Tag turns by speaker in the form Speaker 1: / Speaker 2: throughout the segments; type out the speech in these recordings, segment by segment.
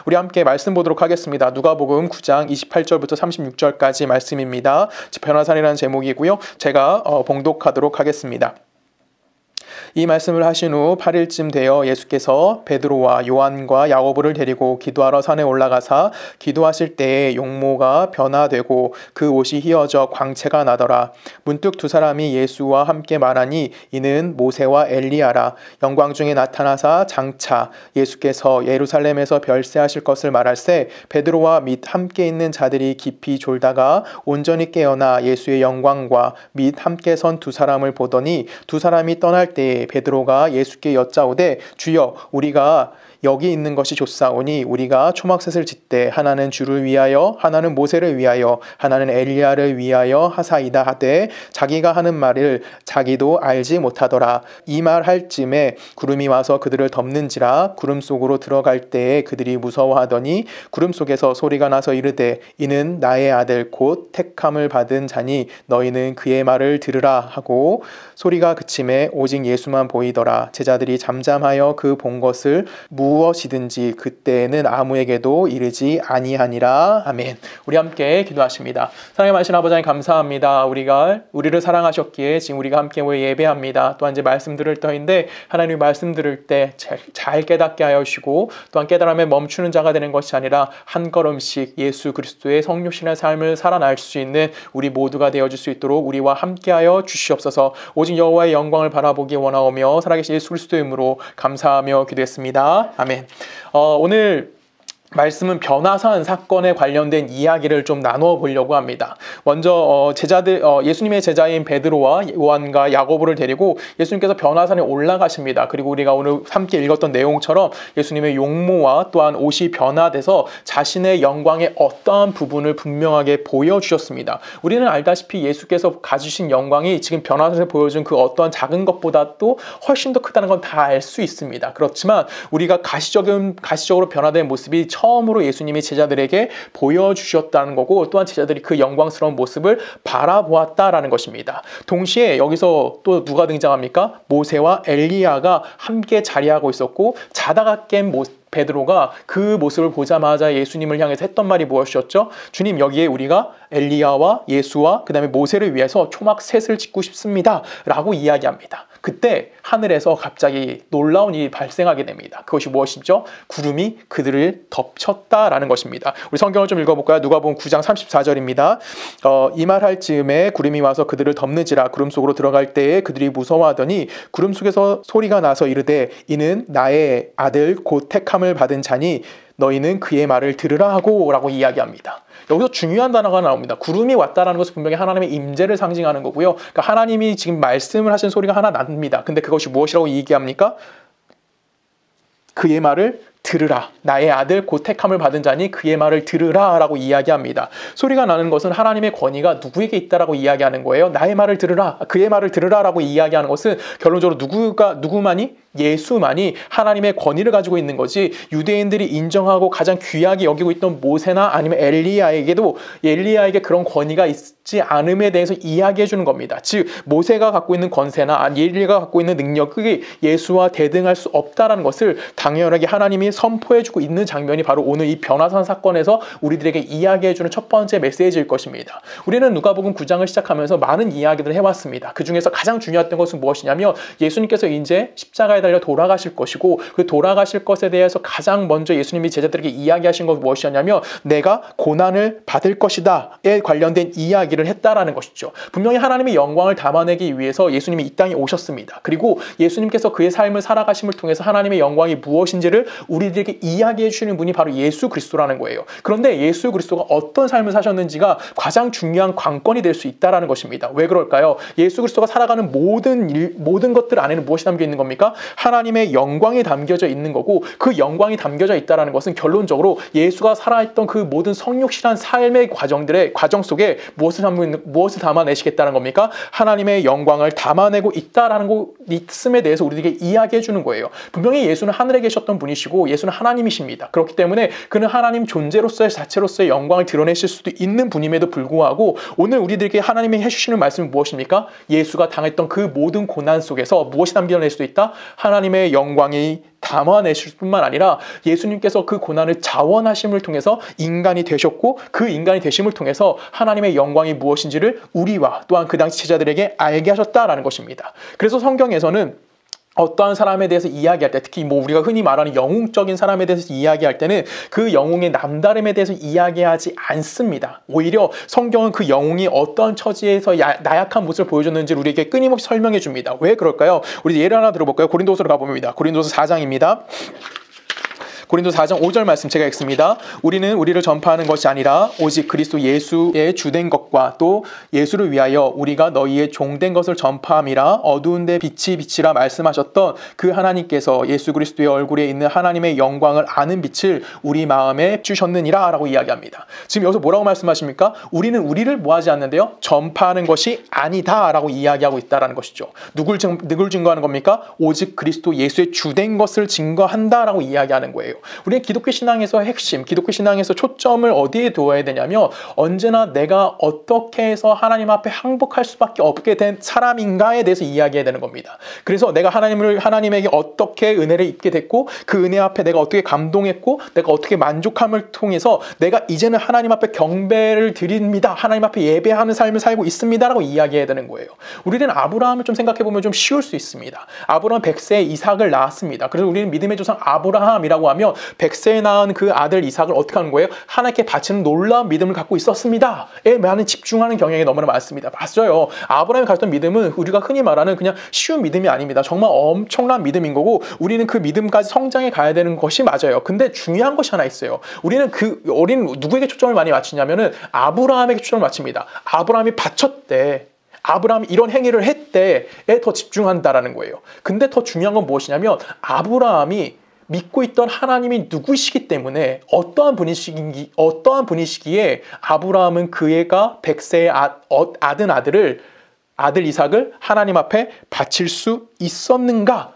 Speaker 1: 우리 함께 말씀 보도록 하겠습니다. 누가복음 9장 28절부터 36절까지 말씀입니다. 변화산이라는 제목이고요. 제가 봉독하도록 하겠습니다. 이 말씀을 하신 후 8일쯤 되어 예수께서 베드로와 요한과 야고보를 데리고 기도하러 산에 올라가사 기도하실 때에 용모가 변화되고 그 옷이 휘어져 광채가 나더라. 문득 두 사람이 예수와 함께 말하니 이는 모세와 엘리야라. 영광 중에 나타나사 장차 예수께서 예루살렘에서 별세하실 것을 말할세 베드로와 및 함께 있는 자들이 깊이 졸다가 온전히 깨어나 예수의 영광과 및 함께 선 두 사람을 보더니 두 사람이 떠날 때에 베드로가 예수께 여짜오되 주여 우리가 여기 있는 것이 좋사오니 우리가 초막셋을 짓되 하나는 주를 위하여 하나는 모세를 위하여 하나는 엘리야를 위하여 하사이다 하되 자기가 하는 말을 자기도 알지 못하더라. 이 말 할 쯤에 구름이 와서 그들을 덮는지라. 구름 속으로 들어갈 때에 그들이 무서워하더니 구름 속에서 소리가 나서 이르되 이는 나의 아들 곧 택함을 받은 자니 너희는 그의 말을 들으라 하고 소리가 그침에 오직 예수만 보이더라. 제자들이 잠잠하여 그 본 것을 무엇이든지 그때는 아무에게도 이르지 아니하니라. 아멘. 우리 함께 기도하십니다. 사랑의 많으신 아버지 하나님 감사합니다. 우리를 사랑하셨기에 지금 우리가 함께 모여 예배합니다. 또한 이제 말씀 들을 때인데 하나님 말씀 들을 때 잘 깨닫게 하여 주시고 또한 깨달음에 멈추는 자가 되는 것이 아니라 한 걸음씩 예수 그리스도의 성육신의 삶을 살아날 수 있는 우리 모두가 되어줄 수 있도록 우리와 함께하여 주시옵소서. 오직 여호와의 영광을 바라보기 원하오며 살아계신 예수 그리스도의 이름으로 감사하며 기도했습니다. 아멘. 오늘 말씀은 변화산 사건에 관련된 이야기를 좀 나누어 보려고 합니다. 먼저 예수님의 제자인 베드로와 요한과 야고보를 데리고 예수님께서 변화산에 올라가십니다. 그리고 우리가 오늘 함께 읽었던 내용처럼 예수님의 용모와 또한 옷이 변화돼서 자신의 영광의 어떠한 부분을 분명하게 보여주셨습니다. 우리는 알다시피 예수께서 가지신 영광이 지금 변화산에서 보여준 그 어떠한 작은 것보다도 훨씬 더 크다는 건 다 알 수 있습니다. 그렇지만 우리가 가시적으로 변화된 모습이 처음으로 예수님이 제자들에게 보여주셨다는 거고 또한 제자들이 그 영광스러운 모습을 바라보았다라는 것입니다. 동시에 여기서 또 누가 등장합니까? 모세와 엘리야가 함께 자리하고 있었고 자다가 깬 베드로가 그 모습을 보자마자 예수님을 향해서 했던 말이 무엇이었죠? 주님, 여기에 우리가 엘리야와 예수와 그 다음에 모세를 위해서 초막셋을 짓고 싶습니다 라고 이야기합니다. 그때 하늘에서 갑자기 놀라운 일이 발생하게 됩니다. 그것이 무엇이죠? 구름이 그들을 덮쳤다라는 것입니다. 우리 성경을 좀 읽어볼까요? 누가복음 9장 34절입니다. 이 말 할 즈음에 구름이 와서 그들을 덮는지라. 구름 속으로 들어갈 때에 그들이 무서워하더니 구름 속에서 소리가 나서 이르되 이는 나의 아들 곧 택함을 받은 자니 너희는 그의 말을 들으라 하고 라고 이야기합니다. 여기서 중요한 단어가 나옵니다. 구름이 왔다라는 것은 분명히 하나님의 임재를 상징하는 거고요. 그러니까 하나님이 지금 말씀을 하신 소리가 하나 납니다. 근데 그것이 무엇이라고 얘기합니까? 그의 말을 들으라. 나의 아들 곧 택함을 받은 자니 그의 말을 들으라 라고 이야기합니다. 소리가 나는 것은 하나님의 권위가 누구에게 있다라고 이야기하는 거예요. 나의 말을 들으라. 그의 말을 들으라 라고 이야기하는 것은 결론적으로 누구만이? 예수만이 하나님의 권위를 가지고 있는 거지 유대인들이 인정하고 가장 귀하게 여기고 있던 모세나 아니면 엘리야에게 그런 권위가 있지 않음에 대해서 이야기해 주는 겁니다. 즉 모세가 갖고 있는 권세나 엘리야가 갖고 있는 능력이 예수와 대등할 수 없다라는 것을 당연하게 하나님이 선포해 주고 있는 장면이 바로 오늘 이 변화산 사건에서 우리들에게 이야기해 주는 첫 번째 메시지일 것입니다. 우리는 누가복음 9장을 시작하면서 많은 이야기들을 해왔습니다. 그 중에서 가장 중요했던 것은 무엇이냐면 예수님께서 이제 십자가에 달려 돌아가실 것이고 그 돌아가실 것에 대해서 가장 먼저 예수님이 제자들에게 이야기하신 것은 무엇이었냐면 내가 고난을 받을 것이다에 관련된 이야기를 했다라는 것이죠. 분명히 하나님의 영광을 담아내기 위해서 예수님이 이 땅에 오셨습니다. 그리고 예수님께서 그의 삶을 살아가심을 통해서 하나님의 영광이 무엇인지를 우리들에게 이야기해 주시는 분이 바로 예수 그리스도라는 거예요. 그런데 예수 그리스도가 어떤 삶을 사셨는지가 가장 중요한 관건이 될 수 있다라는 것입니다. 왜 그럴까요? 예수 그리스도가 살아가는 모든 것들 안에는 무엇이 담겨 있는 겁니까? 하나님의 영광이 담겨져 있는 거고 그 영광이 담겨져 있다는 것은 결론적으로 예수가 살아있던 그 모든 성육신한 삶의 과정 속에 무엇을 담아내시겠다는 겁니까? 하나님의 영광을 담아내고 있다라는 거 있음에 대해서 우리에게 이야기해 주는 거예요. 분명히 예수는 하늘에 계셨던 분이시고 예수는 하나님이십니다. 그렇기 때문에 그는 하나님 존재로서의 자체로서의 영광을 드러내실 수도 있는 분임에도 불구하고 오늘 우리들에게 하나님이 해주시는 말씀은 무엇입니까? 예수가 당했던 그 모든 고난 속에서 무엇이 담겨낼 수도 있다? 하나님의 영광이 담아내실 뿐만 아니라 예수님께서 그 고난을 자원하심을 통해서 인간이 되셨고 그 인간이 되심을 통해서 하나님의 영광이 무엇인지를 우리와 또한 그 당시 제자들에게 알게 하셨다라는 것입니다. 그래서 성경에서는 어떠한 사람에 대해서 이야기할 때, 특히 우리가 흔히 말하는 영웅적인 사람에 대해서 이야기할 때는 그 영웅의 남다름에 대해서 이야기하지 않습니다. 오히려 성경은 그 영웅이 어떠한 처지에서 나약한 모습을 보여줬는지를 우리에게 끊임없이 설명해 줍니다. 왜 그럴까요? 우리 예를 하나 들어볼까요? 고린도서로 가봅니다. 고린도서 4장입니다. 고린도서 4장 5절 말씀 제가 읽습니다. 우리는 우리를 전파하는 것이 아니라 오직 그리스도 예수의 주된 것과 또 예수를 위하여 우리가 너희의 종된 것을 전파함이라. 어두운 데 빛이 빛이라 말씀하셨던 그 하나님께서 예수 그리스도의 얼굴에 있는 하나님의 영광을 아는 빛을 우리 마음에 주셨느니라 라고 이야기합니다. 지금 여기서 뭐라고 말씀하십니까? 우리는 우리를 뭐하지 않는데요? 전파하는 것이 아니다 라고 이야기하고 있다는 것이죠. 누굴 증거하는 겁니까? 오직 그리스도 예수의 주된 것을 증거한다 라고 이야기하는 거예요. 우리는 기독교 신앙에서 핵심, 기독교 신앙에서 초점을 어디에 두어야 되냐면 언제나 내가 어떻게 해서 하나님 앞에 항복할 수밖에 없게 된 사람인가에 대해서 이야기해야 되는 겁니다. 그래서 내가 하나님에게 어떻게 은혜를 입게 됐고 그 은혜 앞에 내가 어떻게 감동했고 내가 어떻게 만족함을 통해서 내가 이제는 하나님 앞에 경배를 드립니다. 하나님 앞에 예배하는 삶을 살고 있습니다. 라고 이야기해야 되는 거예요. 우리는 아브라함을 좀 생각해보면 좀 쉬울 수 있습니다. 아브라함 100세에 이삭을 낳았습니다. 그래서 우리는 믿음의 조상 아브라함이라고 하면 100세에 낳은 그 아들 이삭을 어떻게 하는 거예요? 하나님께 바치는 놀라운 믿음을 갖고 있었습니다. 에 많은 집중하는 경향이 너무나 많습니다. 맞아요. 아브라함이 가졌던 믿음은 우리가 흔히 말하는 그냥 쉬운 믿음이 아닙니다. 정말 엄청난 믿음인 거고 우리는 그 믿음까지 성장해 가야 되는 것이 맞아요. 근데 중요한 것이 하나 있어요. 우리는 그 어린 누구에게 초점을 많이 맞추냐면은 아브라함에게 초점을 맞춥니다. 아브라함이 바쳤대. 아브라함이 이런 행위를 했대에 더 집중한다라는 거예요. 근데 더 중요한 건 무엇이냐면 아브라함이 믿고 있던 하나님이 누구시기 때문에 어떠한 분이시기에 아브라함은 그애가 100세의 아들 이삭을 하나님 앞에 바칠 수 있었는가?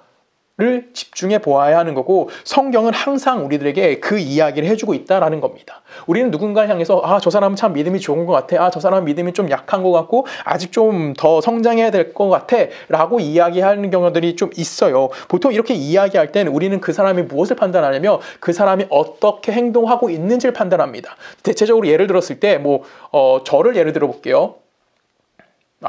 Speaker 1: 를 집중해 보아야 하는 거고 성경은 항상 우리들에게 그 이야기를 해주고 있다라는 겁니다. 우리는 누군가를 향해서 저 사람은 참 믿음이 좋은 것 같아. 저 사람은 믿음이 좀 약한 것 같고 아직 좀 더 성장해야 될 것 같아 라고 이야기하는 경우들이 좀 있어요. 보통 이렇게 이야기할 때는 우리는 그 사람이 무엇을 판단하냐면 그 사람이 어떻게 행동하고 있는지를 판단합니다. 대체적으로 예를 들었을 때 저를 예를 들어 볼게요.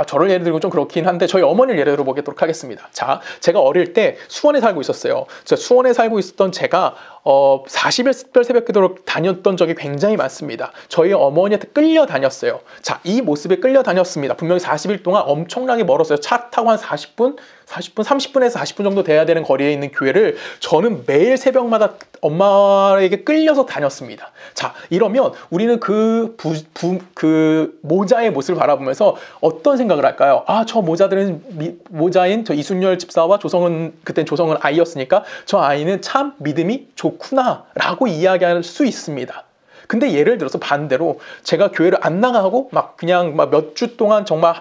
Speaker 1: 저를 예를 들고 좀 그렇긴 한데 저희 어머니를 예를 들어보도록 하겠습니다. 자, 제가 어릴 때 수원에 살고 있었어요. 수원에 살고 있었던 제가 40일 특별 새벽기도를 다녔던 적이 굉장히 많습니다. 저희 어머니한테 끌려다녔어요. 자, 이 모습에 끌려다녔습니다. 분명히 40일 동안 엄청나게 멀었어요. 차 타고 한 30분에서 40분 정도 돼야 되는 거리에 있는 교회를 저는 매일 새벽마다 엄마에게 끌려서 다녔습니다. 자, 이러면 우리는 그 모자의 모습을 바라보면서 어떤 생각을 할까요? 저 모자인 저 이순열 집사와 그땐 조성은 아이였으니까 저 아이는 참 믿음이 좋구나 라고 이야기할 수 있습니다. 근데 예를 들어서 반대로 제가 교회를 안 나가고 그냥 몇 주 동안 정말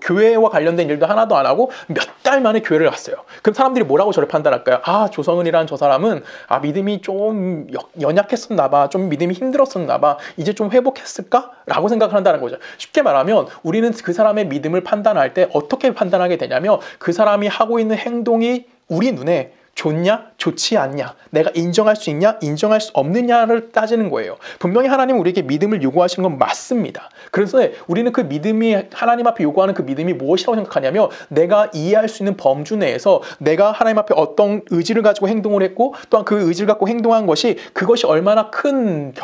Speaker 1: 교회와 관련된 일도 하나도 안 하고 몇 달 만에 교회를 갔어요. 그럼 사람들이 뭐라고 저를 판단할까요? 조성은이라는 저 사람은 믿음이 좀 연약했었나 봐. 좀 믿음이 힘들었었나 봐. 이제 좀 회복했을까? 라고 생각을 한다는 거죠. 쉽게 말하면 우리는 그 사람의 믿음을 판단할 때 어떻게 판단하게 되냐면 그 사람이 하고 있는 행동이 우리 눈에 좋냐? 좋지 않냐? 내가 인정할 수 있냐? 인정할 수 없느냐를 따지는 거예요. 분명히 하나님은 우리에게 믿음을 요구하시는 건 맞습니다. 그래서 우리는 그 믿음이 하나님 앞에 요구하는 그 믿음이 무엇이라고 생각하냐면 내가 이해할 수 있는 범주 내에서 내가 하나님 앞에 어떤 의지를 가지고 행동을 했고 또한 그 의지를 갖고 행동한 그것이 얼마나 큰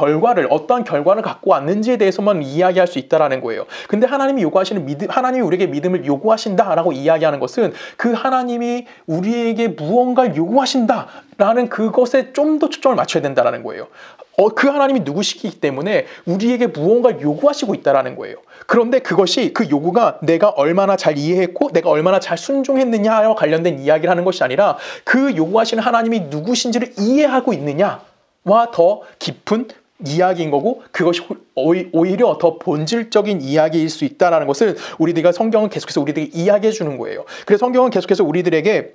Speaker 1: 어떠한 결과를 갖고 왔는지에 대해서만 이야기할 수 있다라는 거예요. 근데 하나님이 우리에게 믿음을 요구하신다라고 이야기하는 것은 그 하나님이 우리에게 무언가를 요구하신다라는 그것에 좀 더 초점을 맞춰야 된다라는 거예요. 그 하나님이 누구시기 때문에 우리에게 무언가를 요구하시고 있다라는 거예요. 그런데 그 요구가 내가 얼마나 잘 이해했고 내가 얼마나 잘 순종했느냐와 관련된 이야기를 하는 것이 아니라 그 요구하시는 하나님이 누구신지를 이해하고 있느냐와 더 깊은 이야기인 거고 그것이 오히려 더 본질적인 이야기일 수 있다는 것을 성경은 계속해서 우리들에게 이야기해 주는 거예요. 그래서 성경은 계속해서 우리들에게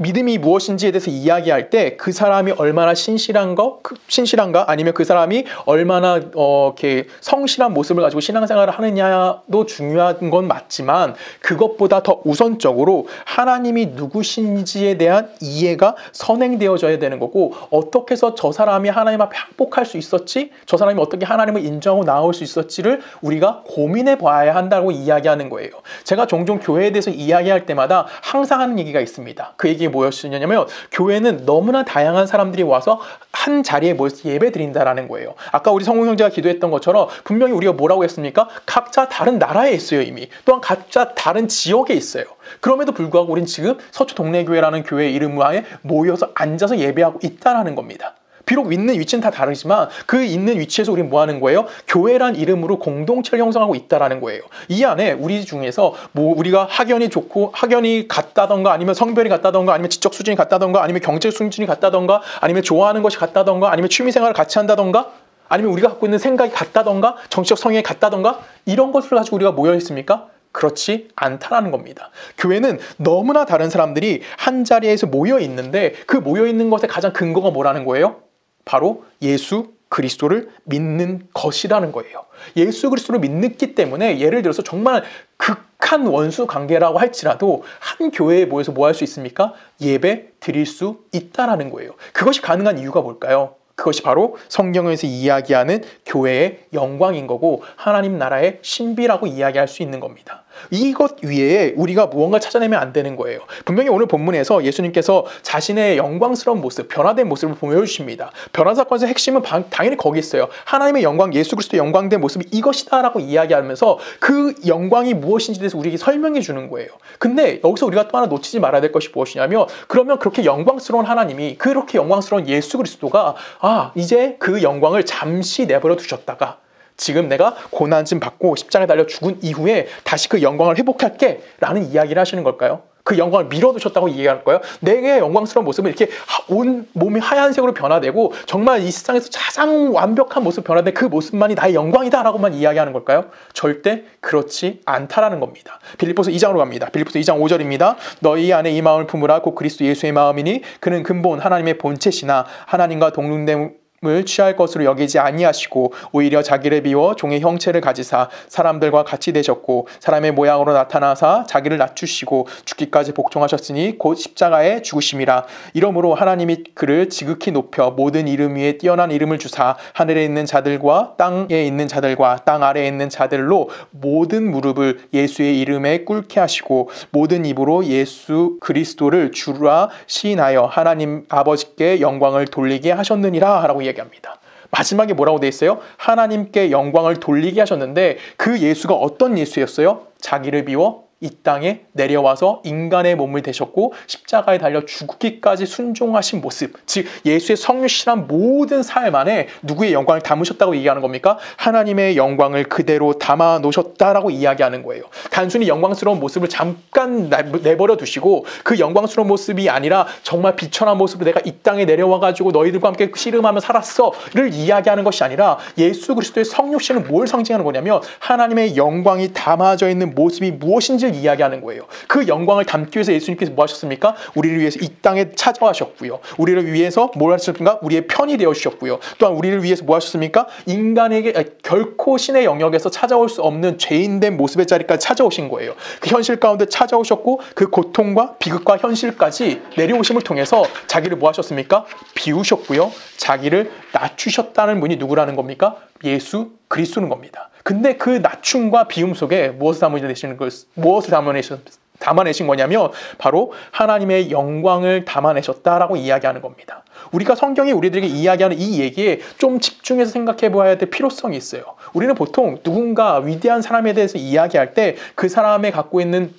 Speaker 1: 믿음이 무엇인지에 대해서 이야기할 때 그 사람이 얼마나 신실한가 아니면 그 사람이 얼마나 이렇게 성실한 모습을 가지고 신앙생활을 하느냐도 중요한 건 맞지만 그것보다 더 우선적으로 하나님이 누구신지에 대한 이해가 선행되어져야 되는 거고 어떻게 해서 저 사람이 하나님 앞에 항복할 수 있었지? 저 사람이 어떻게 하나님을 인정하고 나올 수 있었지를 우리가 고민해 봐야 한다고 이야기하는 거예요. 제가 종종 교회에 대해서 이야기할 때마다 항상 하는 얘기가 있습니다. 그 얘기가 무엇이냐면 교회는 너무나 다양한 사람들이 와서 한 자리에 모여서 예배 드린다라는 거예요. 아까 우리 성웅 형제가 기도했던 것처럼 분명히 우리가 뭐라고 했습니까? 각자 다른 나라에 있어요 이미. 또한 각자 다른 지역에 있어요. 그럼에도 불구하고 우린 지금 서초 동래교회라는 교회 이름 하에 모여서 앉아서 예배하고 있다라는 겁니다. 비록 있는 위치는 다 다르지만 그 있는 위치에서 우리는 뭐 하는 거예요? 교회란 이름으로 공동체를 형성하고 있다라는 거예요. 이 안에 우리 중에서 뭐 우리가 학연이 좋고 학연이 같다던가 아니면 성별이 같다던가 아니면 지적 수준이 같다던가 아니면 경제적 수준이 같다던가 아니면 좋아하는 것이 같다던가 아니면 취미생활을 같이 한다던가 아니면 우리가 갖고 있는 생각이 같다던가 정치적 성향이 같다던가 이런 것을 가지고 우리가 모여 있습니까? 그렇지 않다라는 겁니다. 교회는 너무나 다른 사람들이 한 자리에서 모여 있는데 그 모여 있는 것의 가장 근거가 뭐라는 거예요? 바로 예수 그리스도를 믿는 것이라는 거예요. 예수 그리스도를 믿기 때문에 예를 들어서 정말 극한 원수 관계라고 할지라도 한 교회에 모여서 뭐 할 수 있습니까? 예배 드릴 수 있다라는 거예요. 그것이 가능한 이유가 뭘까요? 그것이 바로 성경에서 이야기하는 교회의 영광인 거고 하나님 나라의 신비라고 이야기할 수 있는 겁니다. 이것 위에 우리가 무언가 찾아내면 안 되는 거예요. 분명히 오늘 본문에서 예수님께서 자신의 영광스러운 모습, 변화된 모습을 보여주십니다. 변화 사건에서 핵심은 당연히 거기 있어요. 하나님의 영광, 예수 그리스도의 영광된 모습이 이것이다 라고 이야기하면서 그 영광이 무엇인지에 대해서 우리에게 설명해 주는 거예요. 근데 여기서 우리가 또 하나 놓치지 말아야 될 것이 무엇이냐면 그러면 그렇게 영광스러운 하나님이 그렇게 영광스러운 예수 그리스도가 이제 그 영광을 잠시 내버려 두셨다가 지금 내가 고난쯤 받고 십자가에 달려 죽은 이후에 다시 그 영광을 회복할게 라는 이야기를 하시는 걸까요? 그 영광을 밀어두셨다고 이야기할 거예요? 내게 영광스러운 모습은 이렇게 온 몸이 하얀색으로 변화되고 정말 이 세상에서 가장 완벽한 모습 변화된 그 모습만이 나의 영광이다 라고만 이야기하는 걸까요? 절대 그렇지 않다라는 겁니다. 빌립보서 2장으로 갑니다. 빌립보서 2장 5절입니다. 너희 안에 이 마음을 품으라 곧 그리스도 예수의 마음이니 그는 근본 하나님의 본체시나 하나님과 동등됨 을 취할 것으로 여기지 아니하시고 오히려 자기를 비워 종의 형체를 가지사 사람들과 같이 되셨고 사람의 모양으로 나타나사 자기를 낮추시고 죽기까지 복종하셨으니 곧 십자가에 죽으심이라. 이러므로 하나님이 그를 지극히 높여 모든 이름 위에 뛰어난 이름을 주사 하늘에 있는 자들과 땅에 있는 자들과 땅 아래에 있는 자들로 모든 무릎을 예수의 이름에 꿇게 하시고 모든 입으로 예수 그리스도를 주라 시인하여 하나님 아버지께 영광을 돌리게 하셨느니라 라고 얘기합니다. 마지막에 뭐라고 돼 있어요? 하나님께 영광을 돌리게 하셨는데 그 예수가 어떤 예수였어요? 자기를 비워 이 땅에 내려와서 인간의 몸을 되셨고 십자가에 달려 죽기까지 순종하신 모습, 즉 예수의 성육신한 모든 삶 안에 누구의 영광을 담으셨다고 얘기하는 겁니까? 하나님의 영광을 그대로 담아 놓으셨다라고 이야기하는 거예요. 단순히 영광스러운 모습을 잠깐 내버려 두시고 그 영광스러운 모습이 아니라 정말 비천한 모습으로 내가 이 땅에 내려와가지고 너희들과 함께 씨름하며 살았어를 이야기하는 것이 아니라 예수 그리스도의 성육신은 뭘 상징하는 거냐면 하나님의 영광이 담아져 있는 모습이 무엇인지 이야기하는 거예요. 그 영광을 담기 위해서 예수님께서 뭐 하셨습니까? 우리를 위해서 이 땅에 찾아가셨고요. 우리를 위해서 뭘 하셨습니까? 우리의 편이 되어주셨고요. 또한 우리를 위해서 뭐 하셨습니까? 인간에게 결코 신의 영역에서 찾아올 수 없는 죄인된 모습의 자리까지 찾아오신 거예요. 그 현실 가운데 찾아오셨고 그 고통과 비극과 현실까지 내려오심을 통해서 자기를 뭐 하셨습니까? 비우셨고요. 자기를 낮추셨다는 분이 누구라는 겁니까? 예수 그리스도는 겁니다. 근데 그 낮춤과 비움 속에 무엇을 담아내신 거냐면 바로 하나님의 영광을 담아내셨다라고 이야기하는 겁니다. 우리가 성경이 우리들에게 이야기하는 이 얘기에 좀 집중해서 생각해 보아야 될 필요성이 있어요. 우리는 보통 누군가 위대한 사람에 대해서 이야기할 때 그 사람의 갖고 있는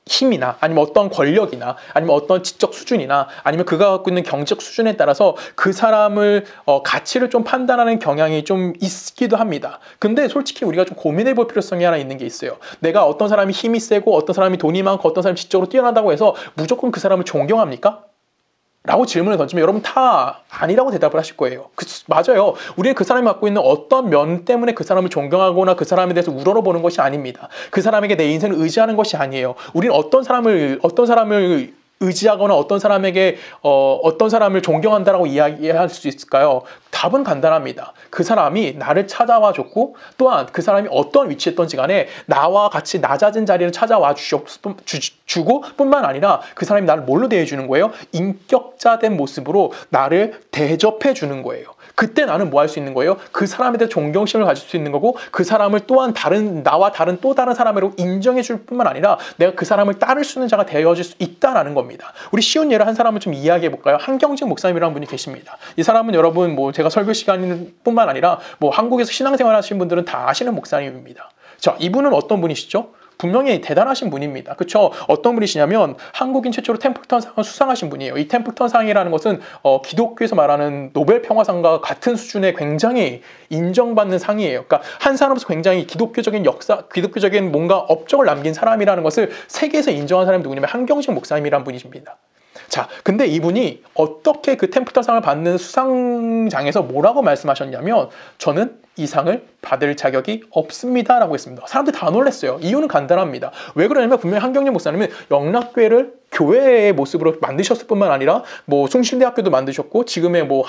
Speaker 1: 힘이나 아니면 어떤 권력이나 아니면 어떤 지적 수준이나 아니면 그가 갖고 있는 경제적 수준에 따라서 그 사람을 가치를 좀 판단하는 경향이 좀 있기도 합니다. 근데 솔직히 우리가 좀 고민해 볼 필요성이 하나 있는 게 있어요. 내가 어떤 사람이 힘이 세고 어떤 사람이 돈이 많고 어떤 사람이 지적으로 뛰어나다고 해서 무조건 그 사람을 존경합니까? 라고 질문을 던지면 여러분 다 아니라고 대답을 하실 거예요. 맞아요. 우리는 그 사람이 갖고 있는 어떤 면 때문에 그 사람을 존경하거나 그 사람에 대해서 우러러보는 것이 아닙니다. 그 사람에게 내 인생을 의지하는 것이 아니에요. 우리는 어떤 사람을 의지하거나 어떤 사람에게 어떤 사람을 존경한다라고 이야기할 수 있을까요? 답은 간단합니다. 그 사람이 나를 찾아와 줬고 또한 그 사람이 어떤 위치에 있던지 간에 나와 같이 낮아진 자리를 찾아와 주고 뿐만 아니라 그 사람이 나를 뭘로 대해주는 거예요? 인격자된 모습으로 나를 대접해 주는 거예요. 그때 나는 뭐 할 수 있는 거예요? 그 사람에 대해 존경심을 가질 수 있는 거고 그 사람을 또한 나와 다른 또 다른 사람으로 인정해 줄 뿐만 아니라 내가 그 사람을 따를 수 있는 자가 되어질 수 있다라는 겁니다. 우리 쉬운 예를 한 사람을 좀 이야기해 볼까요? 한경직 목사님이라는 분이 계십니다. 이 사람은 여러분 뭐 제가 설교 시간 뿐만 아니라 뭐 한국에서 신앙생활 하시는 분들은 다 아시는 목사님입니다. 자, 이분은 어떤 분이시죠? 분명히 대단하신 분입니다. 그렇죠? 어떤 분이시냐면 한국인 최초로 템플턴 상을 수상하신 분이에요. 이 템플턴 상이라는 것은 기독교에서 말하는 노벨 평화상과 같은 수준의 굉장히 인정받는 상이에요. 그러니까 한 사람으로서 굉장히 기독교적인 역사, 기독교적인 뭔가 업적을 남긴 사람이라는 것을 세계에서 인정한 사람이 누구냐면 한경직 목사님이라는 분이십니다. 자, 근데 이분이 어떻게 그 템플턴 상을 받는 수상장에서 뭐라고 말씀하셨냐면 저는 이 상을 받을 자격이 없습니다 라고 했습니다. 사람들이 다 놀랐어요. 이유는 간단합니다. 왜 그러냐면 분명히 한경직 목사님은 영락교회를 교회의 모습으로 만드셨을 뿐만 아니라 뭐 숭실대학교도 만드셨고 지금의 뭐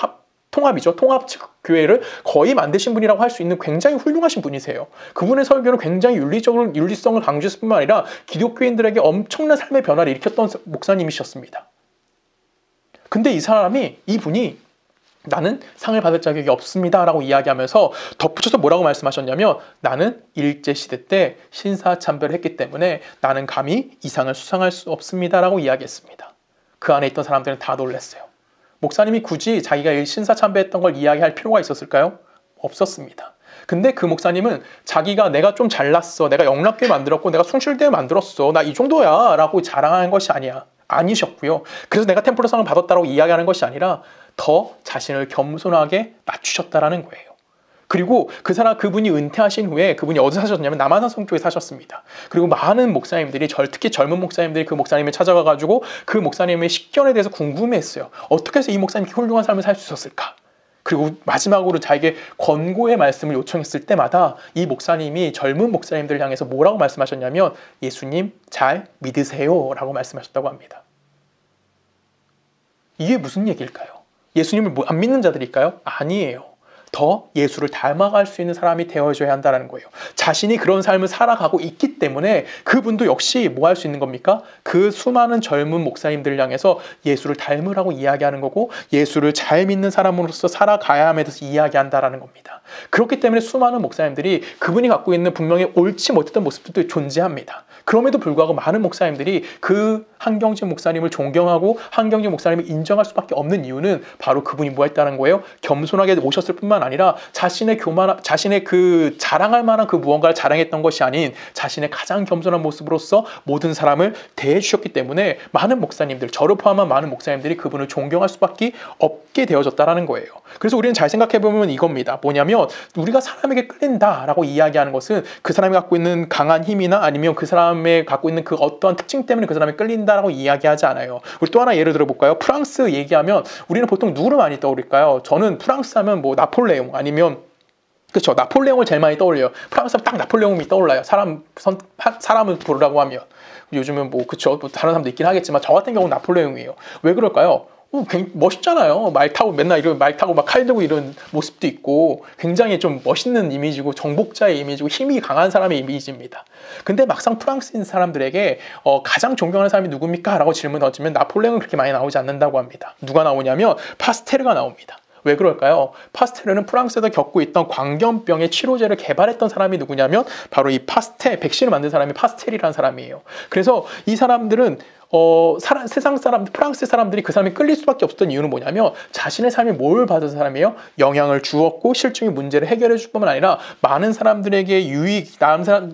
Speaker 1: 통합이죠. 통합교회를 거의 만드신 분이라고 할 수 있는 굉장히 훌륭하신 분이세요. 그분의 설교는 굉장히 윤리성을 강조했을 뿐만 아니라 기독교인들에게 엄청난 삶의 변화를 일으켰던 목사님이셨습니다. 근데 이분이 나는 상을 받을 자격이 없습니다 라고 이야기하면서 덧붙여서 뭐라고 말씀하셨냐면 나는 일제시대 때 신사참배를 했기 때문에 나는 감히 이 상을 수상할 수 없습니다 라고 이야기했습니다. 그 안에 있던 사람들은 다 놀랐어요. 목사님이 굳이 자기가 신사참배했던 걸 이야기할 필요가 있었을까요? 없었습니다. 근데 그 목사님은 자기가 내가 좀 잘났어, 내가 영락교회 만들었고 내가 숭실대회 만들었어, 나 이 정도야 라고 자랑하는 것이 아니셨고요. 그래서 내가 템플러상을 받았다고 이야기하는 것이 아니라 더 자신을 겸손하게 낮추셨다라는 거예요. 그리고 그분이 은퇴하신 후에 그분이 어디서 사셨냐면 남한산 성교에 사셨습니다. 그리고 많은 목사님들이 특히 젊은 목사님들이 그 목사님을 찾아가가지고 그 목사님의 식견에 대해서 궁금해했어요. 어떻게 해서 이 목사님이 훌륭한 삶을 살 수 있었을까? 그리고 마지막으로 자에게 권고의 말씀을 요청했을 때마다 이 목사님이 젊은 목사님들을 향해서 뭐라고 말씀하셨냐면 예수님 잘 믿으세요 라고 말씀하셨다고 합니다. 이게 무슨 얘기일까요? 예수님을 안 믿는 자들일까요? 아니에요. 더 예수를 닮아갈 수 있는 사람이 되어줘야 한다는 거예요. 자신이 그런 삶을 살아가고 있기 때문에 그분도 역시 뭐 할 수 있는 겁니까? 그 수많은 젊은 목사님들을 향해서 예수를 닮으라고 이야기하는 거고 예수를 잘 믿는 사람으로서 살아가야 함에 대해서 이야기한다는 겁니다. 그렇기 때문에 수많은 목사님들이 그분이 갖고 있는 분명히 옳지 못했던 모습들도 존재합니다. 그럼에도 불구하고 많은 목사님들이 그 한경직 목사님을 존경하고 한경직 목사님을 인정할 수밖에 없는 이유는 바로 그분이 뭐 했다는 거예요? 겸손하게 오셨을 뿐만 아니라 자신의 그 자랑할 만한 그 무언가를 자랑했던 것이 아닌 자신의 가장 겸손한 모습으로서 모든 사람을 대해 주셨기 때문에 많은 목사님들, 저를 포함한 많은 목사님들이 그분을 존경할 수밖에 없게 되어졌다는 거예요. 그래서 우리는 잘 생각해보면 이겁니다. 뭐냐면 우리가 사람에게 끌린다라고 이야기하는 것은 그 사람이 갖고 있는 강한 힘이나 아니면 그 사람의 갖고 있는 그 어떠한 특징 때문에 그 사람이 끌린다라고 이야기하지 않아요. 우리 또 하나 예를 들어볼까요? 프랑스 얘기하면 우리는 보통 누구를 많이 떠올릴까요? 저는 프랑스 하면 뭐 나폴레옹 아니면 그렇죠. 나폴레옹을 제일 많이 떠올려요. 프랑스 하면 딱 나폴레옹이 떠올라요. 사람을 부르라고 하면. 요즘은 뭐 그렇죠. 또 다른 사람도 있긴 하겠지만 저 같은 경우는 나폴레옹이에요. 왜 그럴까요? 멋있잖아요. 말 타고 맨날 이런 말 타고 막 칼 들고 이런 모습도 있고 굉장히 좀 멋있는 이미지고 정복자의 이미지고 힘이 강한 사람의 이미지입니다. 근데 막상 프랑스인 사람들에게 가장 존경하는 사람이 누굽니까? 라고 질문 던지면 나폴레옹은 그렇게 많이 나오지 않는다고 합니다. 누가 나오냐면 파스테르가 나옵니다. 왜 그럴까요? 파스테르는 프랑스에서 겪고 있던 광견병의 치료제를 개발했던 사람이 누구냐면 바로 이 백신을 만든 사람이 파스텔이라는 사람이에요. 그래서 이 사람들은 프랑스 사람들이 그 사람이 끌릴 수밖에 없었던 이유는 뭐냐면 자신의 삶이 뭘 받은 사람이에요? 영향을 주었고 실증의 문제를 해결해 줄 뿐만 아니라 많은 사람들에게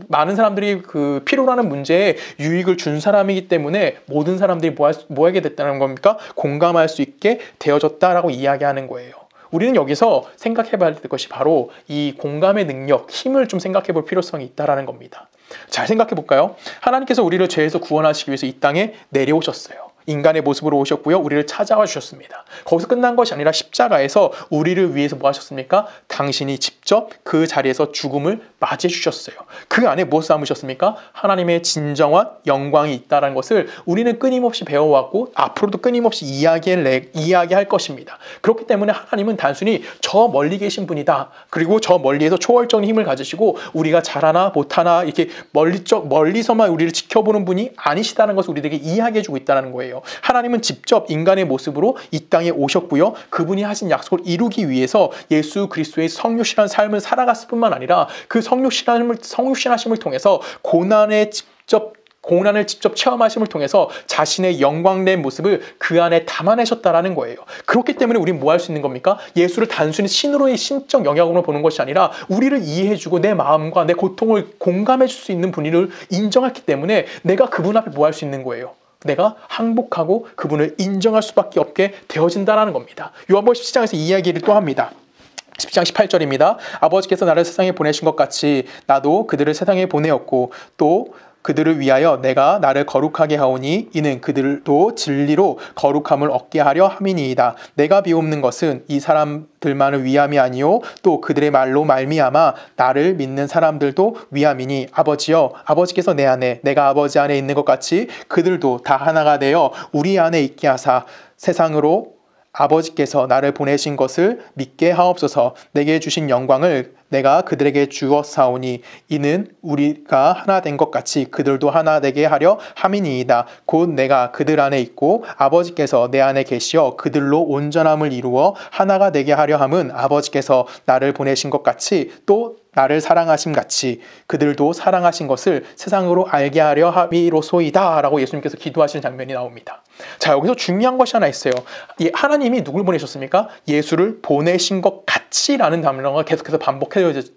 Speaker 1: 많은 사람들이 그 필요로 하는 문제에 유익을 준 사람이기 때문에 모든 사람들이 뭐 하게 됐다는 겁니까? 공감할 수 있게 되어졌다라고 이야기하는 거예요. 우리는 여기서 생각해봐야 될 것이 바로 이 공감의 능력, 힘을 좀 생각해볼 필요성이 있다는 겁니다. 잘 생각해볼까요? 하나님께서 우리를 죄에서 구원하시기 위해서 이 땅에 내려오셨어요. 인간의 모습으로 오셨고요. 우리를 찾아와 주셨습니다. 거기서 끝난 것이 아니라 십자가에서 우리를 위해서 뭐 하셨습니까? 당신이 직접 그 자리에서 죽음을 맞이해 주셨어요. 그 안에 무엇을 담으셨습니까? 하나님의 진정한 영광이 있다는 것을 우리는 끊임없이 배워왔고 앞으로도 끊임없이 이야기할 것입니다. 그렇기 때문에 하나님은 단순히 저 멀리 계신 분이다. 그리고 저 멀리에서 초월적인 힘을 가지시고 우리가 잘하나 못하나 이렇게 멀리서만 우리를 지켜보는 분이 아니시다는 것을 우리에게 이야기해주고 있다는 거예요. 하나님은 직접 인간의 모습으로 이 땅에 오셨고요. 그분이 하신 약속을 이루기 위해서 예수 그리스도의 성육신한 삶을 살아갔을 뿐만 아니라 그 성육신하심을 통해서 고난을 직접 체험하심을 통해서 자신의 영광된 모습을 그 안에 담아내셨다라는 거예요. 그렇기 때문에 우리는 뭐 할 수 있는 겁니까? 예수를 단순히 신으로의 신적 영역으로 보는 것이 아니라 우리를 이해해주고 내 마음과 내 고통을 공감해줄 수 있는 분을 인정했기 때문에 내가 그분 앞에 뭐 할 수 있는 거예요? 내가 항복하고 그분을 인정할 수밖에 없게 되어진다는 겁니다. 요한복음 17장에서 이 이야기를 또 합니다. 10장 18절입니다. 아버지께서 나를 세상에 보내신 것 같이 나도 그들을 세상에 보내었고 또 그들을 위하여 내가 나를 거룩하게 하오니 이는 그들도 진리로 거룩함을 얻게 하려 함이니이다. 내가 비옵는 것은 이 사람들만을 위함이 아니요 또 그들의 말로 말미암아 나를 믿는 사람들도 위함이니 아버지여 아버지께서 내 안에 내가 아버지 안에 있는 것 같이 그들도 다 하나가 되어 우리 안에 있게 하사 세상으로 아버지께서 나를 보내신 것을 믿게 하옵소서. 내게 주신 영광을 내가 그들에게 주었사오니 이는 우리가 하나 된 것 같이 그들도 하나 되게 하려 함이니이다. 곧 내가 그들 안에 있고 아버지께서 내 안에 계시어 그들로 온전함을 이루어 하나가 되게 하려 함은 아버지께서 나를 보내신 것 같이 또 나를 사랑하심 같이 그들도 사랑하신 것을 세상으로 알게 하려 함이로소이다 라고 예수님께서 기도하시는 장면이 나옵니다. 자, 여기서 중요한 것이 하나 있어요. 하나님이 누굴 보내셨습니까? 예수를 보내신 것 같이 라는 단어가 계속해서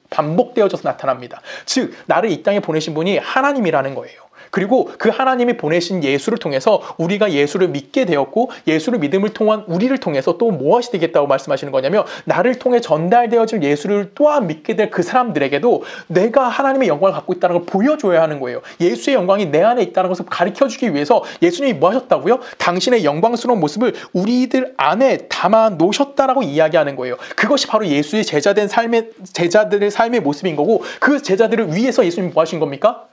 Speaker 1: 반복되어져서 나타납니다. 즉 나를 이 땅에 보내신 분이 하나님이라는 거예요. 그리고 그 하나님이 보내신 예수를 통해서 우리가 예수를 믿게 되었고 예수를 믿음을 통한 우리를 통해서 또 무엇이 되겠다고 말씀하시는 거냐면 나를 통해 전달되어질 예수를 또한 믿게 될 그 사람들에게도 내가 하나님의 영광을 갖고 있다는 걸 보여줘야 하는 거예요. 예수의 영광이 내 안에 있다는 것을 가르쳐주기 위해서 예수님이 뭐 하셨다고요? 당신의 영광스러운 모습을 우리들 안에 담아 놓으셨다라고 이야기하는 거예요. 그것이 바로 예수의 제자들의 삶의 모습인 거고 그 제자들을 위해서 예수님이 뭐 하신 겁니까?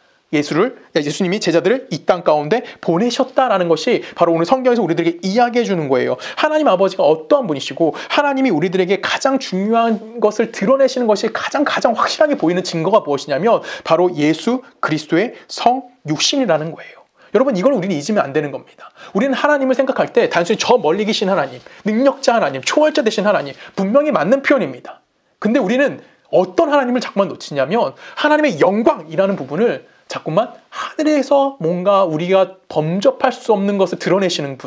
Speaker 1: 예수님이 제자들을 이 땅 가운데 보내셨다라는 것이 바로 오늘 성경에서 우리들에게 이야기해 주는 거예요. 하나님 아버지가 어떠한 분이시고 하나님이 우리들에게 가장 중요한 것을 드러내시는 것이 가장 확실하게 보이는 증거가 무엇이냐면 바로 예수 그리스도의 성육신이라는 거예요. 여러분 이걸 우리는 잊으면 안 되는 겁니다. 우리는 하나님을 생각할 때 단순히 저 멀리 계신 하나님, 능력자 하나님, 초월자 되신 하나님 분명히 맞는 표현입니다. 근데 우리는 어떤 하나님을 자꾸만 놓치냐면 하나님의 영광이라는 부분을 자꾸만 하늘에서 뭔가 우리가 범접할 수 없는 것을 드러내시는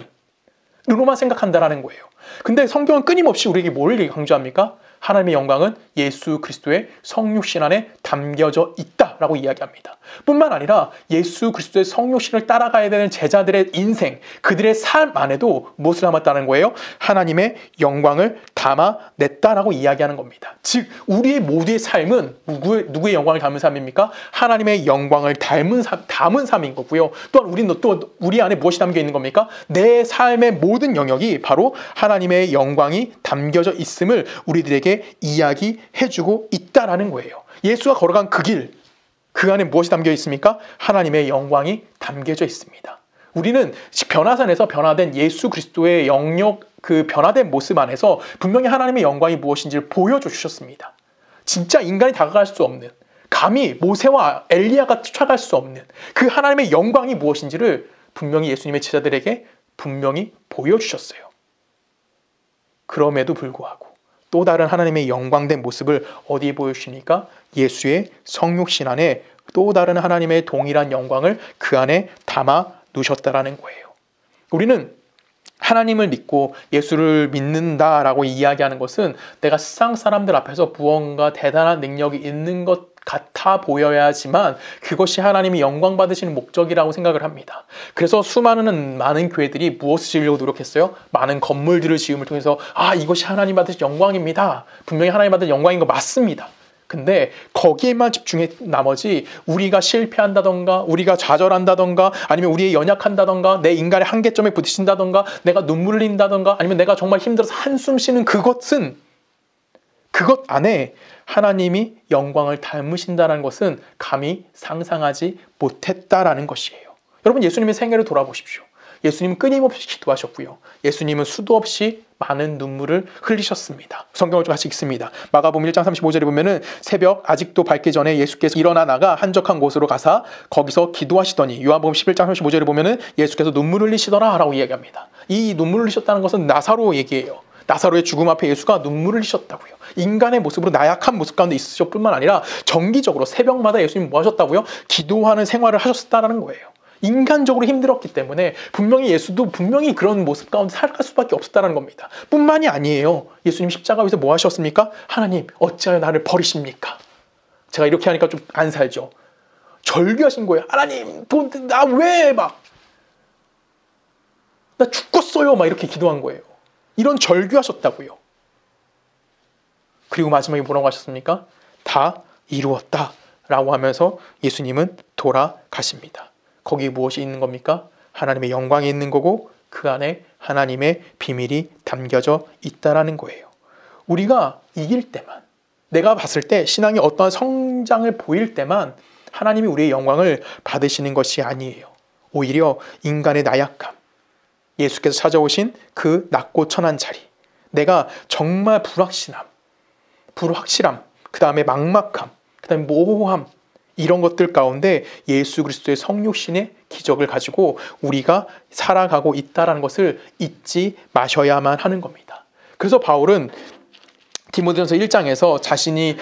Speaker 1: 분으로만 생각한다라는 거예요. 근데 성경은 끊임없이 우리에게 뭘 강조합니까? 하나님의 영광은 예수 그리스도의 성육신 안에 담겨져 있다라고 이야기합니다. 뿐만 아니라 예수 그리스도의 성육신을 따라가야 되는 제자들의 인생, 그들의 삶 안에도 무엇을 담았다는 거예요? 하나님의 영광을 담아냈다라고 이야기하는 겁니다. 즉 우리의 모두의 삶은 누구의 영광을 담은 삶입니까? 하나님의 영광을 담은 삶인 거고요. 또한 우리는 또 우리 안에 무엇이 담겨 있는 겁니까? 내 삶의 모든 영역이 바로 하나님의 영광이 담겨져 있음을 우리들에게 이야기해주고 있다라는 거예요. 예수가 걸어간 그 길, 그 안에 무엇이 담겨 있습니까? 하나님의 영광이 담겨져 있습니다. 우리는 변화산에서 변화된 예수 그리스도의 영역, 그 변화된 모습 안에서 분명히 하나님의 영광이 무엇인지를 보여주셨습니다. 진짜 인간이 다가갈 수 없는, 감히 모세와 엘리야가 쫓아갈 수 없는 그 하나님의 영광이 무엇인지를 분명히 예수님의 제자들에게 분명히 보여주셨어요. 그럼에도 불구하고 또 다른 하나님의 영광된 모습을 어디에 보여주십니까? 예수의 성육신 안에 또 다른 하나님의 동일한 영광을 그 안에 담아 두셨다라는 거예요. 우리는 하나님을 믿고 예수를 믿는다라고 이야기하는 것은 내가 세상 사람들 앞에서 무언가 대단한 능력이 있는 것 같아 보여야지만 그것이 하나님이 영광 받으시는 목적이라고 생각을 합니다. 그래서 많은 교회들이 무엇을 지으려고 노력했어요? 많은 건물들을 지음을 통해서 이것이 하나님 받으신 영광입니다. 분명히 하나님 받은 영광인 거 맞습니다. 근데 거기에만 집중해 나머지 우리가 실패한다던가 우리가 좌절한다던가 아니면 우리의 연약한다던가 내 인간의 한계점에 부딪힌다던가 내가 눈물 흘린다던가 아니면 내가 정말 힘들어서 한숨 쉬는 그것 안에 하나님이 영광을 담으신다는 것은 감히 상상하지 못했다라는 것이에요. 여러분, 예수님의 생애를 돌아보십시오. 예수님은 끊임없이 기도하셨고요. 예수님은 수도 없이 많은 눈물을 흘리셨습니다. 성경을 좀 같이 읽습니다. 마가복음 1장 35절에 보면은 새벽 아직도 밝기 전에 예수께서 일어나 나가 한적한 곳으로 가사 거기서 기도하시더니, 요한복음 11장 35절에 보면은 예수께서 눈물 흘리시더라 라고 이야기합니다. 이 눈물 흘리셨다는 것은 나사로 얘기예요. 나사로의 죽음 앞에 예수가 눈물을 흘리셨다고요. 인간의 모습으로 나약한 모습 가운데 있으셨을 뿐만 아니라 정기적으로 새벽마다 예수님이 뭐 하셨다고요? 기도하는 생활을 하셨다는 거예요. 인간적으로 힘들었기 때문에 분명히 예수도 분명히 그런 모습 가운데 살갈 수밖에 없었다는 겁니다. 뿐만이 아니에요. 예수님 십자가 위에서 뭐 하셨습니까? 하나님, 어찌하여 나를 버리십니까? 제가 이렇게 하니까 좀 안 살죠. 절규하신 거예요. 하나님, 나 왜 나 죽겠어요. 막 이렇게 기도한 거예요. 이런 절규하셨다고요. 그리고 마지막에 뭐라고 하셨습니까? 다 이루었다 라고 하면서 예수님은 돌아가십니다. 거기 무엇이 있는 겁니까? 하나님의 영광이 있는 거고 그 안에 하나님의 비밀이 담겨져 있다라는 거예요. 우리가 이길 때만, 내가 봤을 때 신앙이 어떠한 성장을 보일 때만 하나님이 우리의 영광을 받으시는 것이 아니에요. 오히려 인간의 나약함, 예수께서 찾아오신 그 낮고 천한 자리, 내가 정말 불확실함, 그 다음에 막막함, 그 다음에 모호함, 이런 것들 가운데 예수 그리스도의 성육신의 기적을 가지고 우리가 살아가고 있다는 것을 잊지 마셔야만 하는 겁니다. 그래서 바울은 디모데전서 1장에서 자신이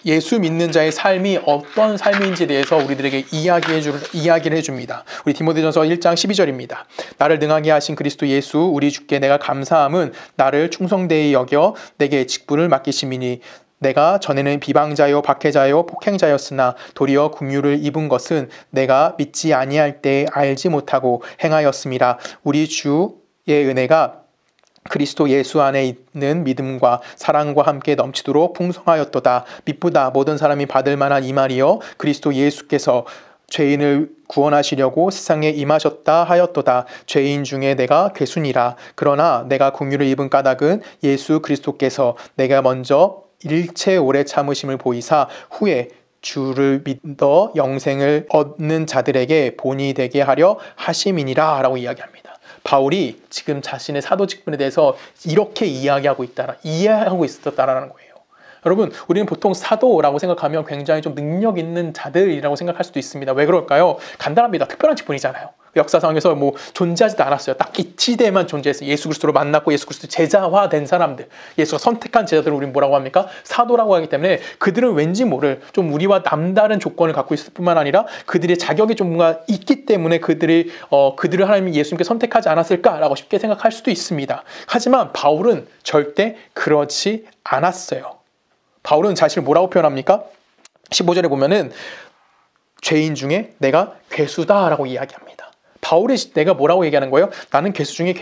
Speaker 1: 예수 믿는 자의 삶이 어떤 삶인지에 대해서 우리들에게 이야기를 해줍니다. 우리 디모데전서 1장 12절입니다. 나를 능하게 하신 그리스도 예수 우리 주께 내가 감사함은 나를 충성되이 여겨 내게 직분을 맡기심이니 내가 전에는 비방자요 박해자요 폭행자였으나 도리어 긍휼을 입은 것은 내가 믿지 아니할 때 알지 못하고 행하였음이라. 우리 주의 은혜가 그리스도 예수 안에 있는 믿음과 사랑과 함께 넘치도록 풍성하였도다. 미쁘다 모든 사람이 받을 만한 이 말이여 그리스도 예수께서 죄인을 구원하시려고 세상에 임하셨다 하였도다. 죄인 중에 내가 괴순이라. 그러나 내가 긍휼을 입은 까닭은 예수 그리스도께서 내가 먼저 일체 오래 참으심을 보이사 후에 주를 믿어 영생을 얻는 자들에게 본이 되게 하려 하심이니라 라고 이야기합니다. 바울이 지금 자신의 사도 직분에 대해서 이렇게 이해하고 있었다라는 거예요. 여러분, 우리는 보통 사도라고 생각하면 굉장히 좀 능력 있는 자들이라고 생각할 수도 있습니다. 왜 그럴까요? 간단합니다. 특별한 직분이잖아요. 역사상에서 뭐 존재하지도 않았어요. 딱 이 시대에만 존재했어요. 예수 그리스도로 만났고 예수 그리스도 제자화된 사람들, 예수가 선택한 제자들을 우리는 뭐라고 합니까? 사도라고 하기 때문에 그들은 왠지 모를 좀 우리와 남다른 조건을 갖고 있을 뿐만 아니라 그들의 자격이 좀 뭔가 있기 때문에 그들을 하나님이 예수님께 선택하지 않았을까라고 쉽게 생각할 수도 있습니다. 하지만 바울은 절대 그렇지 않았어요. 바울은 자신을 뭐라고 표현합니까? 15절에 보면은 죄인 중에 내가 괴수다라고 이야기합니다. 바울이 내가 뭐라고 얘기하는 거예요? 나는 괴수 중에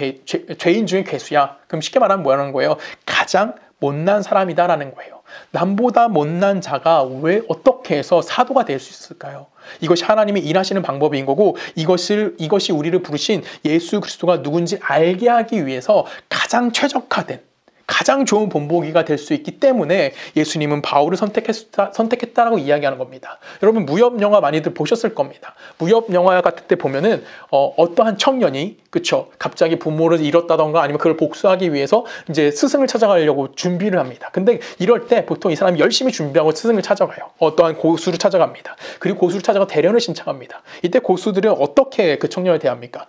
Speaker 1: 죄인 중에 괴수야. 그럼 쉽게 말하면 뭐라는 거예요? 가장 못난 사람이다라는 거예요. 남보다 못난 자가 왜 어떻게 해서 사도가 될 수 있을까요? 이것이 하나님이 일하시는 방법인 거고 이것이 우리를 부르신 예수 그리스도가 누군지 알게 하기 위해서 가장 최적화된 가장 좋은 본보기가 될 수 있기 때문에 예수님은 바울을 선택했다라고 이야기하는 겁니다. 여러분, 무협 영화 많이들 보셨을 겁니다. 무협 영화 같은 때 보면은 어떠한 청년이 그쵸 갑자기 부모를 잃었다던가 아니면 그걸 복수하기 위해서 이제 스승을 찾아가려고 준비를 합니다. 근데 이럴 때 보통 이 사람이 열심히 준비하고 스승을 찾아가요. 어떠한 고수를 찾아갑니다. 그리고 고수를 찾아가 대련을 신청합니다. 이때 고수들은 어떻게 그 청년을 대합니까?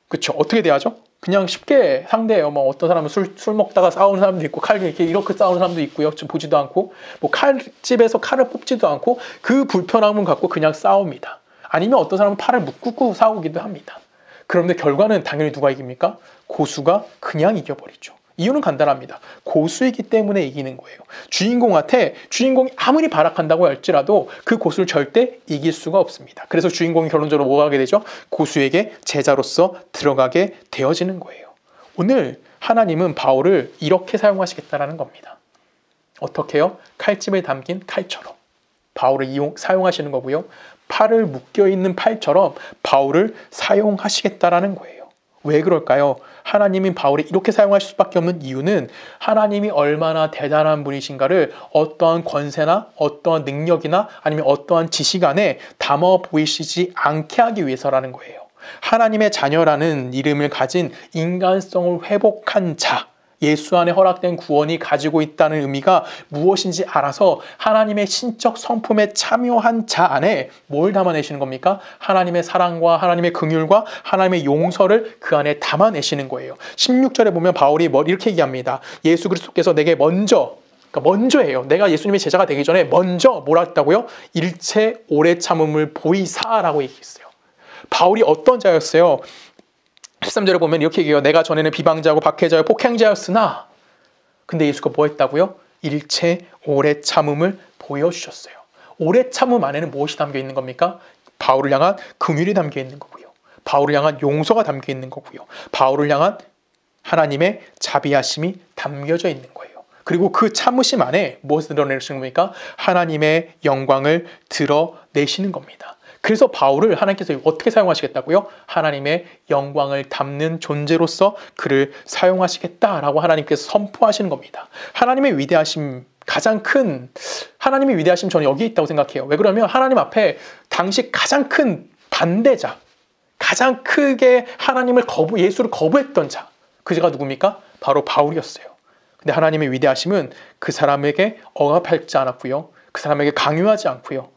Speaker 1: 그쵸? 어떻게 대하죠? 그냥 쉽게 상대해요. 뭐 어떤 사람은 술 먹다가 싸우는 사람도 있고 칼 이렇게 싸우는 사람도 있고요. 좀 보지도 않고 뭐 칼집에서 칼을 뽑지도 않고 그 불편함을 갖고 그냥 싸웁니다. 아니면 어떤 사람은 팔을 묶고 싸우기도 합니다. 그런데 결과는 당연히 누가 이깁니까? 고수가 그냥 이겨버리죠. 이유는 간단합니다. 고수이기 때문에 이기는 거예요. 주인공이 아무리 발악한다고 할지라도 그 고수를 절대 이길 수가 없습니다. 그래서 주인공이 결론적으로 뭐 하게 되죠? 고수에게 제자로서 들어가게 되어지는 거예요. 오늘 하나님은 바울을 이렇게 사용하시겠다라는 겁니다. 어떻게 해요? 칼집에 담긴 칼처럼 바울을 사용하시는 거고요. 팔을 묶여있는 팔처럼 바울을 사용하시겠다라는 거예요. 왜 그럴까요? 하나님이 바울이 이렇게 사용하실 수밖에 없는 이유는 하나님이 얼마나 대단한 분이신가를 어떠한 권세나 어떠한 능력이나 아니면 어떠한 지식 안에 담아 보이시지 않게 하기 위해서라는 거예요. 하나님의 자녀라는 이름을 가진 인간성을 회복한 자, 예수 안에 허락된 구원이 가지고 있다는 의미가 무엇인지 알아서 하나님의 신적 성품에 참여한 자 안에 뭘 담아내시는 겁니까? 하나님의 사랑과 하나님의 긍휼과 하나님의 용서를 그 안에 담아내시는 거예요. 16절에 보면 바울이 이렇게 얘기합니다. 예수 그리스도께서 내게 먼저예요. 내가 예수님의 제자가 되기 전에 먼저 뭐라 했다고요? 일체 오래 참음을 보이사라고 얘기했어요. 바울이 어떤 자였어요? 13절에 보면 이렇게 얘기해요. 내가 전에는 비방자고 박해자요 폭행자였으나 근데 예수가 뭐 했다고요? 일체 오래 참음을 보여주셨어요. 오래 참음 안에는 무엇이 담겨 있는 겁니까? 바울을 향한 긍휼이 담겨 있는 거고요. 바울을 향한 용서가 담겨 있는 거고요. 바울을 향한 하나님의 자비하심이 담겨져 있는 거예요. 그리고 그 참으심 안에 무엇을 드러내시는 겁니까? 하나님의 영광을 드러내시는 겁니다. 그래서 바울을 하나님께서 어떻게 사용하시겠다고요? 하나님의 영광을 담는 존재로서 그를 사용하시겠다라고 하나님께서 선포하시는 겁니다. 하나님의 위대하심, 하나님의 위대하심 저는 여기 있다고 생각해요. 왜 그러면 하나님 앞에 당시 가장 큰 반대자, 가장 크게 예수를 거부했던 자, 그 자가 누굽니까? 바로 바울이었어요. 근데 하나님의 위대하심은 그 사람에게 억압하지 않았고요. 그 사람에게 강요하지 않고요.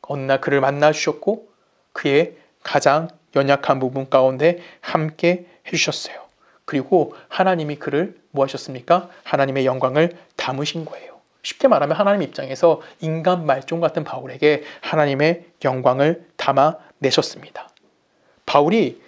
Speaker 1: 어느 날 그를 만나주셨고 그의 가장 연약한 부분 가운데 함께 해주셨어요. 그리고 하나님이 그를 뭐 하셨습니까? 하나님의 영광을 담으신 거예요. 쉽게 말하면 하나님 입장에서 인간 말종 같은 바울에게 하나님의 영광을 담아내셨습니다. 바울이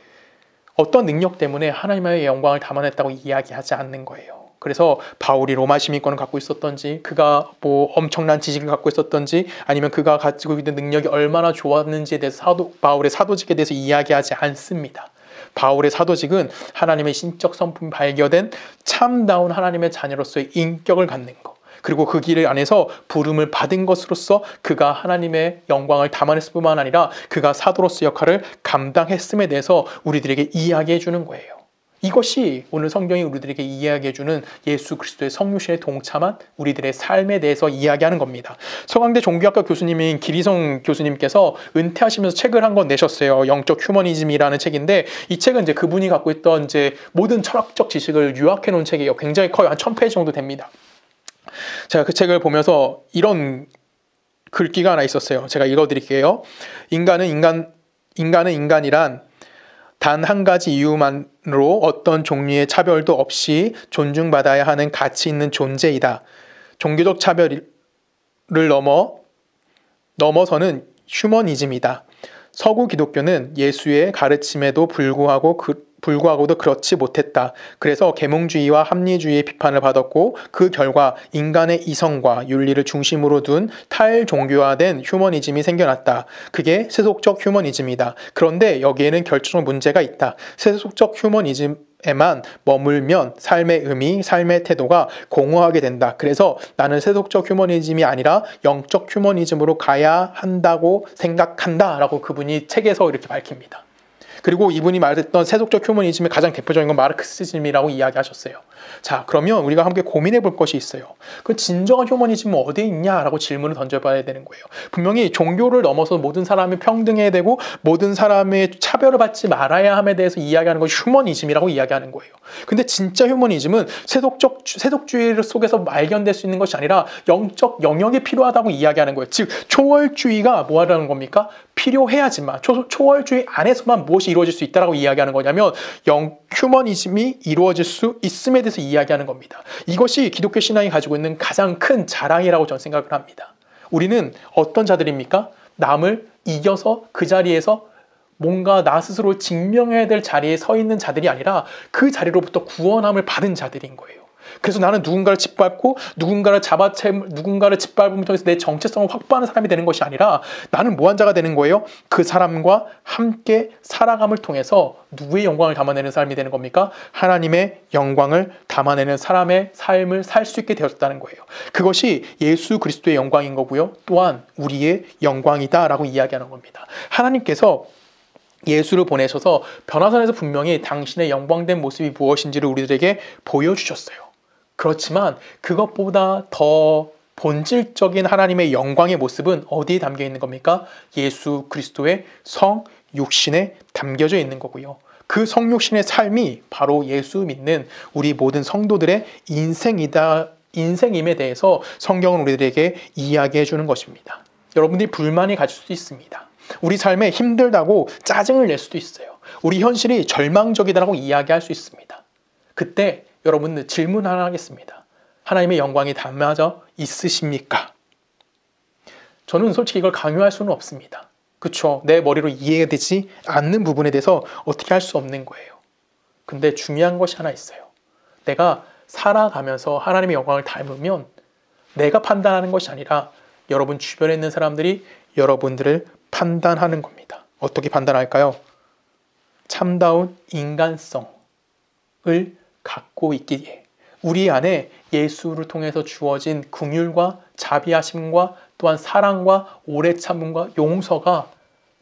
Speaker 1: 어떤 능력 때문에 하나님의 영광을 담아냈다고 이야기하지 않는 거예요. 그래서 바울이 로마 시민권을 갖고 있었던지 그가 뭐 엄청난 지식을 갖고 있었던지 아니면 그가 가지고 있는 능력이 얼마나 좋았는지에 대해서 바울의 사도직에 대해서 이야기하지 않습니다. 바울의 사도직은 하나님의 신적 성품이 발견된 참다운 하나님의 자녀로서의 인격을 갖는 것, 그리고 그 길 안에서 부름을 받은 것으로서 그가 하나님의 영광을 담아냈을 뿐만 아니라 그가 사도로서 역할을 감당했음에 대해서 우리들에게 이야기해 주는 거예요. 이것이 오늘 성경이 우리들에게 이야기해주는 예수 그리스도의 성육신에 동참한 우리들의 삶에 대해서 이야기하는 겁니다. 서강대 종교학과 교수님인 기리성 교수님께서 은퇴하시면서 책을 한 권 내셨어요. 영적 휴머니즘이라는 책인데 이 책은 이제 그분이 갖고 있던 모든 철학적 지식을 요약해 놓은 책이에요. 굉장히 커요. 한 1000페이지 정도 됩니다. 제가 그 책을 보면서 이런 글귀가 하나 있었어요. 제가 읽어드릴게요. 인간은 인간이란 단 한 가지 이유만으로 어떤 종류의 차별도 없이 존중받아야 하는 가치 있는 존재이다. 종교적 차별을 넘어서는 휴머니즘이다. 서구 기독교는 예수의 가르침에도 불구하고도 그렇지 못했다. 그래서 계몽주의와 합리주의의 비판을 받았고 그 결과 인간의 이성과 윤리를 중심으로 둔 탈종교화된 휴머니즘이 생겨났다. 그게 세속적 휴머니즘이다. 그런데 여기에는 결정적 문제가 있다. 세속적 휴머니즘에만 머물면 삶의 의미, 삶의 태도가 공허하게 된다. 그래서 나는 세속적 휴머니즘이 아니라 영적 휴머니즘으로 가야 한다고 생각한다. 라고 그분이 책에서 이렇게 밝힙니다. 그리고 이분이 말했던 세속적 휴머니즘의 가장 대표적인 건 마르크시즘이라고 이야기하셨어요. 자, 그러면 우리가 함께 고민해 볼 것이 있어요. 그 진정한 휴머니즘은 어디에 있냐라고 질문을 던져봐야 되는 거예요. 분명히 종교를 넘어서 모든 사람이 평등해야 되고 모든 사람의 차별을 받지 말아야 함에 대해서 이야기하는 것이 휴머니즘이라고 이야기하는 거예요. 근데 진짜 휴머니즘은 세속주의 속에서 발견될 수 있는 것이 아니라 영적 영역이 필요하다고 이야기하는 거예요. 즉 초월주의가 뭐 하라는 겁니까? 필요해야지만 초월주의 안에서만 무엇이 이루어질 수 있다라고 이야기하는 거냐면 휴머니즘이 이루어질 수 있음에 대해서 이야기하는 겁니다. 이것이 기독교 신앙이 가지고 있는 가장 큰 자랑이라고 저는 생각을 합니다. 우리는 어떤 자들입니까? 남을 이겨서 그 자리에서 뭔가 나 스스로 증명해야 될 자리에 서 있는 자들이 아니라 그 자리로부터 구원함을 받은 자들인 거예요. 그래서 나는 누군가를 짓밟고 누군가를 짓밟음을 통해서 내 정체성을 확보하는 사람이 되는 것이 아니라 나는 무한 자가 되는 거예요. 그 사람과 함께 살아감을 통해서 누구의 영광을 담아내는 사람이 되는 겁니까? 하나님의 영광을 담아내는 사람의 삶을 살 수 있게 되었다는 거예요. 그것이 예수 그리스도의 영광인 거고요. 또한 우리의 영광이다라고 이야기하는 겁니다. 하나님께서 예수를 보내셔서 변화산에서 분명히 당신의 영광된 모습이 무엇인지를 우리들에게 보여주셨어요. 그렇지만 그것보다 더 본질적인 하나님의 영광의 모습은 어디에 담겨 있는 겁니까? 예수 그리스도의 성육신에 담겨져 있는 거고요. 그 성육신의 삶이 바로 예수 믿는 우리 모든 성도들의 인생임에 대해서 성경은 우리들에게 이야기해 주는 것입니다. 여러분들이 불만이 가질 수도 있습니다. 우리 삶에 힘들다고 짜증을 낼 수도 있어요. 우리 현실이 절망적이다라고 이야기할 수 있습니다. 그때 여러분들 질문 하나 하겠습니다. 하나님의 영광이 담아져 있으십니까? 저는 솔직히 이걸 강요할 수는 없습니다. 그렇죠? 내 머리로 이해되지 않는 부분에 대해서 어떻게 할 수 없는 거예요. 근데 중요한 것이 하나 있어요. 내가 살아가면서 하나님의 영광을 닮으면 내가 판단하는 것이 아니라 여러분 주변에 있는 사람들이 여러분들을 판단하는 겁니다. 어떻게 판단할까요? 참다운 인간성을 갖고 있기에 우리 안에 예수를 통해서 주어진 긍휼과 자비하심과 또한 사랑과 오래 참음과 용서가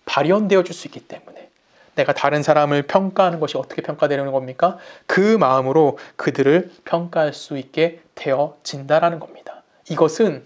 Speaker 1: 발현되어 줄 수 있기 때문에 내가 다른 사람을 평가하는 것이 어떻게 평가되는 겁니까? 그 마음으로 그들을 평가할 수 있게 되어진다라는 겁니다. 이것은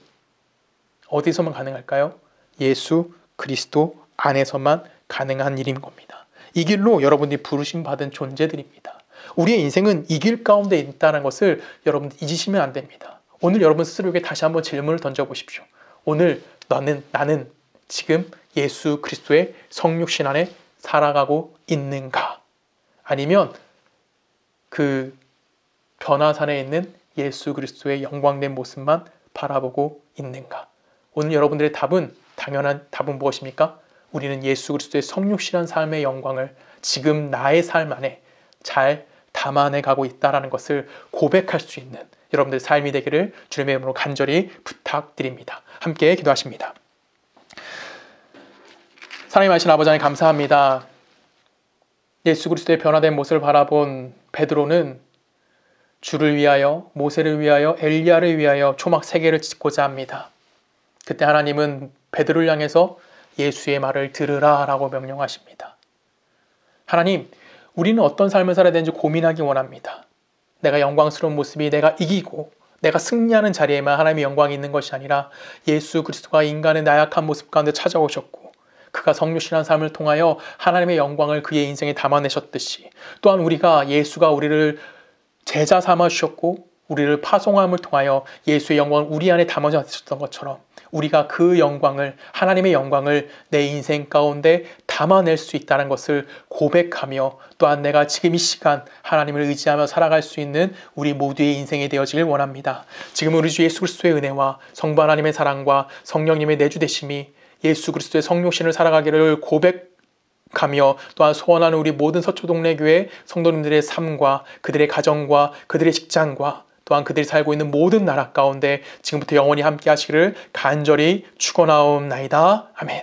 Speaker 1: 어디서만 가능할까요? 예수 그리스도 안에서만 가능한 일인 겁니다. 이 길로 여러분들이 부르심 받은 존재들입니다. 우리의 인생은 이 길 가운데 있다는 것을 여러분들 잊으시면 안 됩니다. 오늘 여러분 스스로에게 다시 한번 질문을 던져보십시오. 오늘 나는 지금 예수 그리스도의 성육신 안에 살아가고 있는가? 아니면 그 변화산에 있는 예수 그리스도의 영광된 모습만 바라보고 있는가? 오늘 여러분들의 당연한 답은 무엇입니까? 우리는 예수 그리스도의 성육신한 삶의 영광을 지금 나의 삶 안에 잘 담아내 가고 있다는 것을 고백할 수 있는 여러분들의 삶이 되기를 주님의 이름으로 간절히 부탁드립니다. 함께 기도하십니다. 사랑이 많으신 아버지 하나님 감사합니다. 예수 그리스도의 변화된 모습을 바라본 베드로는 주를 위하여, 모세를 위하여, 엘리야를 위하여 초막 3개를 짓고자 합니다. 그때 하나님은 베드로를 향해서 예수의 말을 들으라 라고 명령하십니다. 하나님, 우리는 어떤 삶을 살아야 되는지 고민하기 원합니다. 내가 영광스러운 모습이 내가 이기고 내가 승리하는 자리에만 하나님의 영광이 있는 것이 아니라 예수 그리스도가 인간의 나약한 모습 가운데 찾아오셨고 그가 성육신한 삶을 통하여 하나님의 영광을 그의 인생에 담아내셨듯이 또한 우리가 예수가 우리를 제자 삼아 주셨고 우리를 파송함을 통하여 예수의 영광을 우리 안에 담아주셨던 것처럼 우리가 그 영광을 하나님의 영광을 내 인생 가운데 담아낼 수 있다는 것을 고백하며 또한 내가 지금 이 시간 하나님을 의지하며 살아갈 수 있는 우리 모두의 인생이 되어지길 원합니다. 지금 우리 주 예수 그리스도의 은혜와 성부 하나님의 사랑과 성령님의 내주되심이 예수 그리스도의 성육신을 살아가기를 고백하며 또한 소원하는 우리 모든 서초동네 교회 성도님들의 삶과 그들의 가정과 그들의 직장과 또한 그들이 살고 있는 모든 나라 가운데 지금부터 영원히 함께 하시기를 간절히 축원하옵나이다. 아멘.